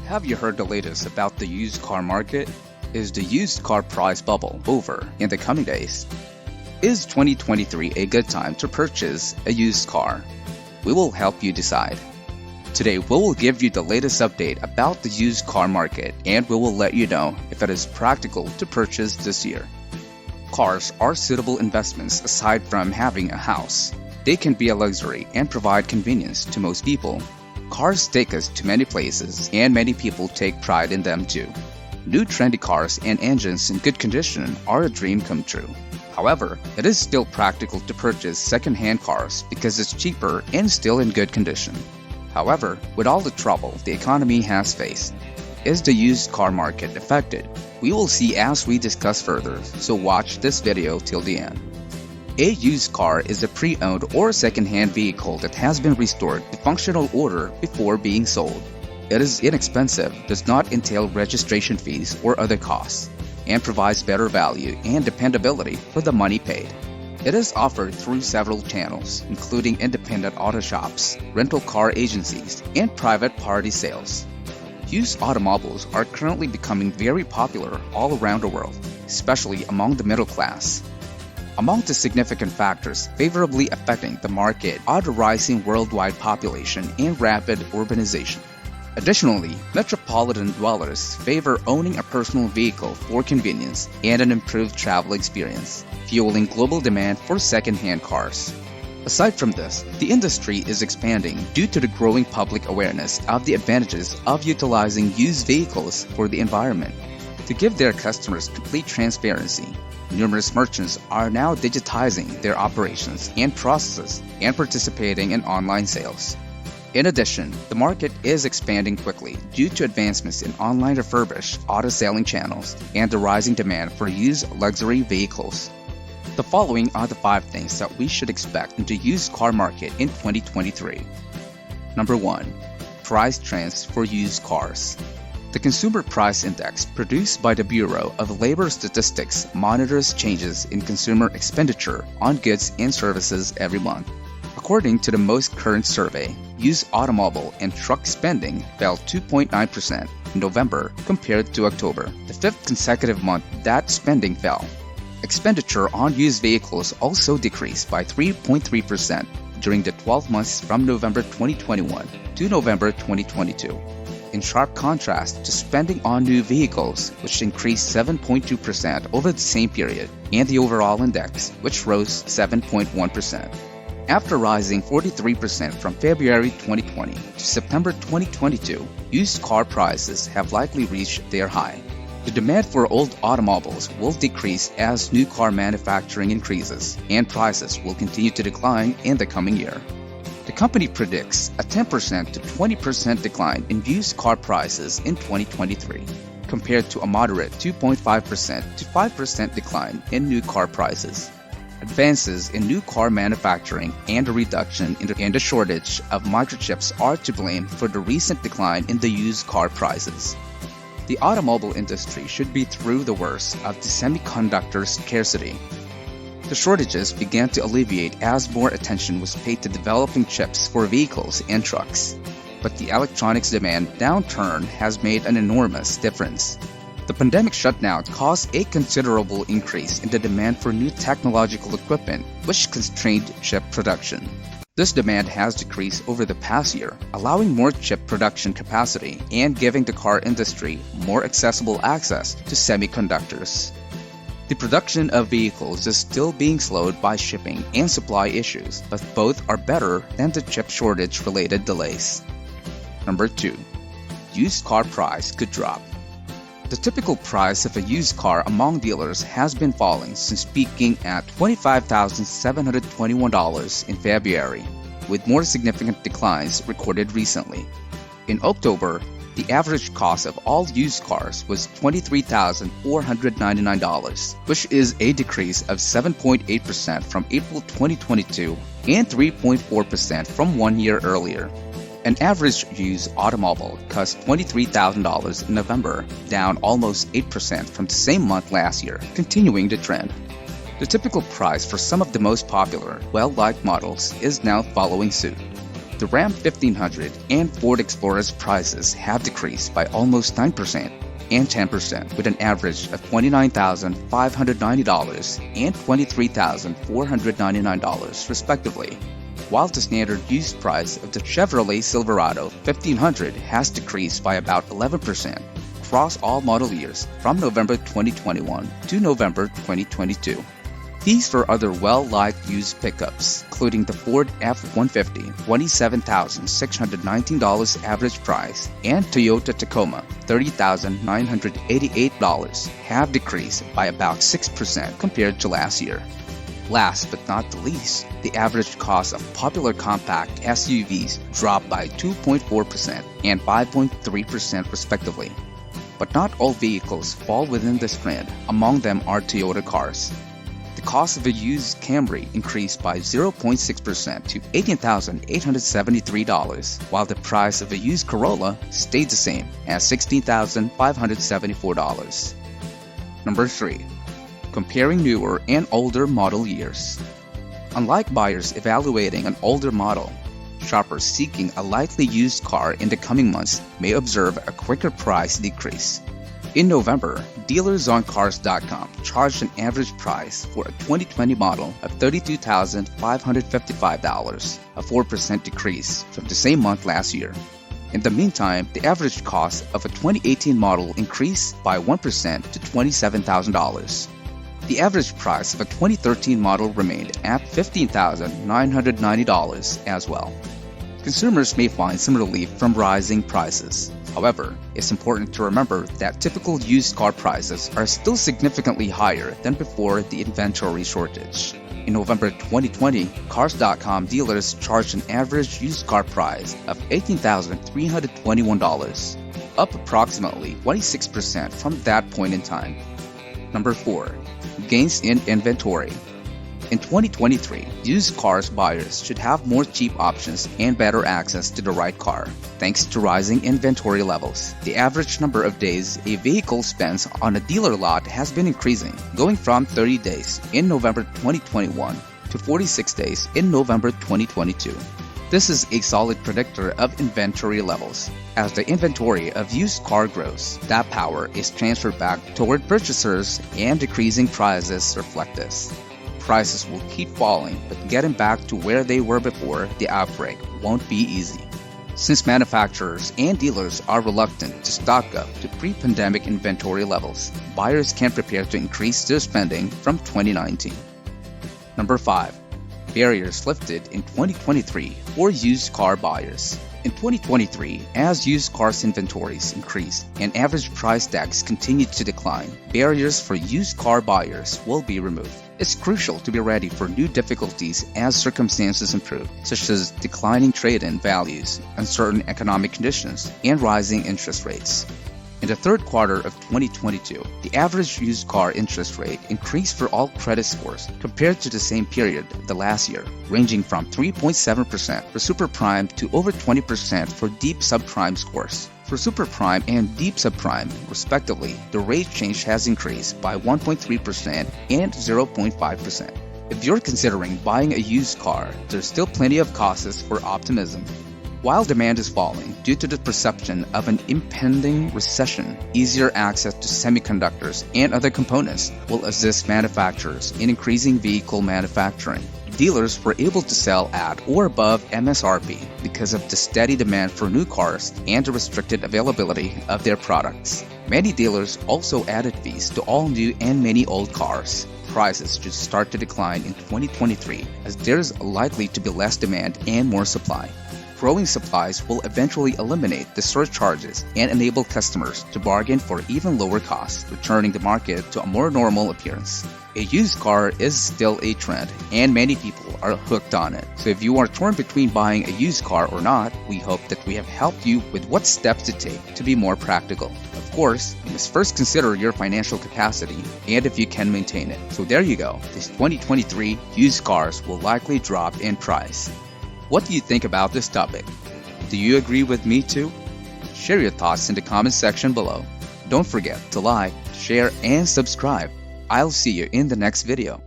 Have you heard the latest about the used car market? Is the used car price bubble over in the coming days? Is 2023 a good time to purchase a used car? We will help you decide. Today, we will give you the latest update about the used car market, and we will let you know if it is practical to purchase this year. Cars are suitable investments aside from having a house. They can be a luxury and provide convenience to most people. Cars take us to many places, and many people take pride in them too. New trendy cars and engines in good condition are a dream come true. However, it is still practical to purchase second-hand cars because it's cheaper and still in good condition. However, with all the trouble the economy has faced, is the used car market affected? We will see as we discuss further, so watch this video till the end. A used car is a pre-owned or second-hand vehicle that has been restored to functional order before being sold. It is inexpensive, does not entail registration fees or other costs, and provides better value and dependability for the money paid. It is offered through several channels, including independent auto shops, rental car agencies, and private party sales. Used automobiles are currently becoming very popular all around the world, especially among the middle class. Among the significant factors favorably affecting the market are the rising worldwide population and rapid urbanization. Additionally, metropolitan dwellers favor owning a personal vehicle for convenience and an improved travel experience, fueling global demand for second-hand cars. Aside from this, the industry is expanding due to the growing public awareness of the advantages of utilizing used vehicles for the environment. To give their customers complete transparency, numerous merchants are now digitizing their operations and processes and participating in online sales. In addition, the market is expanding quickly due to advancements in online refurbished auto selling channels and the rising demand for used luxury vehicles. The following are the 5 things that we should expect in the used car market in 2023. Number 1. Price trends for used cars. The Consumer Price Index produced by the Bureau of Labor Statistics monitors changes in consumer expenditure on goods and services every month. According to the most current survey, used automobile and truck spending fell 2.9% in November compared to October, the 5th consecutive month that spending fell. Expenditure on used vehicles also decreased by 3.3% during the 12 months from November 2021 to November 2022. In sharp contrast to spending on new vehicles, which increased 7.2% over the same period, and the overall index, which rose 7.1%. After rising 43% from February 2020 to September 2022, used car prices have likely reached their high. The demand for old automobiles will decrease as new car manufacturing increases, and prices will continue to decline in the coming year. The company predicts a 10% to 20% decline in used car prices in 2023, compared to a moderate 2.5% to 5% decline in new car prices. Advances in new car manufacturing and a reduction in the shortage of microchips are to blame for the recent decline in the used car prices. The automobile industry should be through the worst of the semiconductor scarcity. The shortages began to alleviate as more attention was paid to developing chips for vehicles and trucks. But the electronics demand downturn has made an enormous difference. The pandemic shutdown caused a considerable increase in the demand for new technological equipment, which constrained chip production. This demand has decreased over the past year, allowing more chip production capacity and giving the car industry more accessible access to semiconductors. The production of vehicles is still being slowed by shipping and supply issues, but both are better than the chip shortage-related delays. Number 2. Used car price could drop. The typical price of a used car among dealers has been falling since peaking at $25,721 in February, with more significant declines recorded recently. In October, the average cost of all used cars was $23,499, which is a decrease of 7.8% from April 2022 and 3.4% from 1 year earlier. An average used automobile cost $23,000 in November, down almost 8% from the same month last year, continuing the trend. The typical price for some of the most popular, well-liked models is now following suit. The Ram 1500 and Ford Explorer's prices have decreased by almost 9% and 10%, with an average of $29,590 and $23,499 respectively, while the standard used price of the Chevrolet Silverado 1500 has decreased by about 11% across all model years from November 2021 to November 2022. These were other well-liked used pickups, including the Ford F-150, $27,619 average price, and Toyota Tacoma, $30,988, have decreased by about 6% compared to last year. Last but not the least, the average cost of popular compact SUVs dropped by 2.4% and 5.3% respectively. But not all vehicles fall within this trend. Among them are Toyota cars. The cost of a used Camry increased by 0.6% to $18,873, while the price of a used Corolla stayed the same at $16,574. Number 3. Comparing newer and older model years. Unlike buyers evaluating an older model, shoppers seeking a lightly used car in the coming months may observe a quicker price decrease. In November, dealers on Cars.com charged an average price for a 2020 model of $32,555, a 4% decrease from the same month last year. In the meantime, the average cost of a 2018 model increased by 1% to $27,000. The average price of a 2013 model remained at $15,990 as well. Consumers may find some relief from rising prices. However, it's important to remember that typical used car prices are still significantly higher than before the inventory shortage. In November 2020, Cars.com dealers charged an average used car price of $18,321, up approximately 26% from that point in time. Number 4. Gains in inventory. In 2023, used cars buyers should have more cheap options and better access to the right car, thanks to rising inventory levels. The average number of days a vehicle spends on a dealer lot has been increasing, going from 30 days in November 2021 to 46 days in November 2022. This is a solid predictor of inventory levels. As the inventory of used car grows, that power is transferred back toward purchasers, and decreasing prices reflect this. Prices will keep falling, but getting back to where they were before the outbreak won't be easy. Since manufacturers and dealers are reluctant to stock up to pre-pandemic inventory levels, buyers can prepare to increase their spending from 2019. Number 5. Barriers lifted in 2023 for used car buyers. In 2023, as used cars inventories increase and average price tags continue to decline, barriers for used car buyers will be removed. It's crucial to be ready for new difficulties as circumstances improve, such as declining trade-in values, uncertain economic conditions, and rising interest rates. In the third quarter of 2022, the average used car interest rate increased for all credit scores compared to the same period the last year, ranging from 3.7% for super prime to over 20% for deep subprime scores. For super prime and deep subprime, respectively, the rate change has increased by 1.3% and 0.5%. If you're considering buying a used car, there's still plenty of causes for optimism. While demand is falling due to the perception of an impending recession, easier access to semiconductors and other components will assist manufacturers in increasing vehicle manufacturing. Dealers were able to sell at or above MSRP because of the steady demand for new cars and the restricted availability of their products. Many dealers also added fees to all new and many old cars. Prices should start to decline in 2023 as there's likely to be less demand and more supply. Growing supplies will eventually eliminate the surcharges and enable customers to bargain for even lower costs, returning the market to a more normal appearance. A used car is still a trend, and many people are hooked on it. So if you are torn between buying a used car or not, we hope that we have helped you with what steps to take to be more practical. Of course, you must first consider your financial capacity and if you can maintain it. So there you go. This 2023 used cars will likely drop in price. What do you think about this topic? Do you agree with me too? Share your thoughts in the comment section below. Don't forget to like, share, and subscribe. I'll see you in the next video.